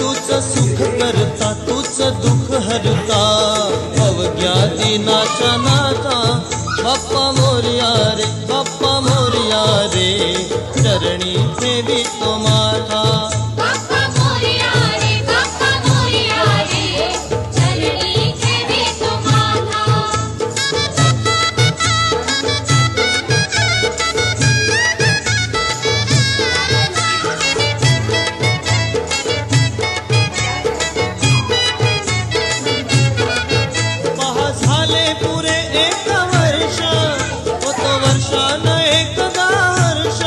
तूच सुख करता तूच दुःख हरता अवघ्या दिनाच्या नाथा बाप्पा मोरया रे बाप्पा मोरया रे चरणी ठेवी तो माथा बाप्पा मोरया रे बाप्पा मोरया रे चरणी ठेवी तो माथा पुरे एक वर्ष होत वर्षान एकदा हर्ष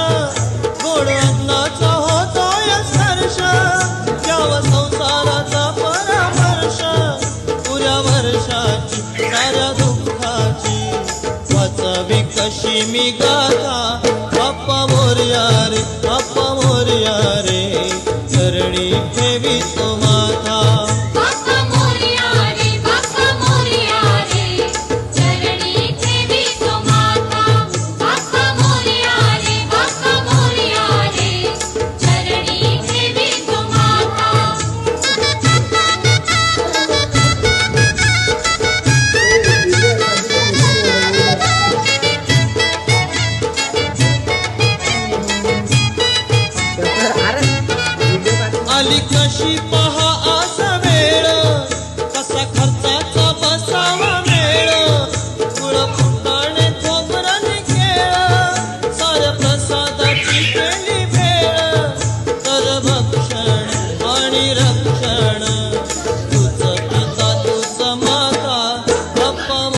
गोड अन्नाचा होतोय स्पर्श याव संसाराचा परामर्श पुऱ्या वर्षाची साऱ्या दुःखाची वाचावी कशी मी गाथा बाप्पा मोरया रे बाप्पा मोरया रे चरणी ठेवी तो माथा बाप्पा मोरया रे बाप्पा मोरया रे चरणी ठेवी तो माथा बाप्पा मोरया रे बाप्पा मोरया रे चरणी ठेवी तो माथा आली कशी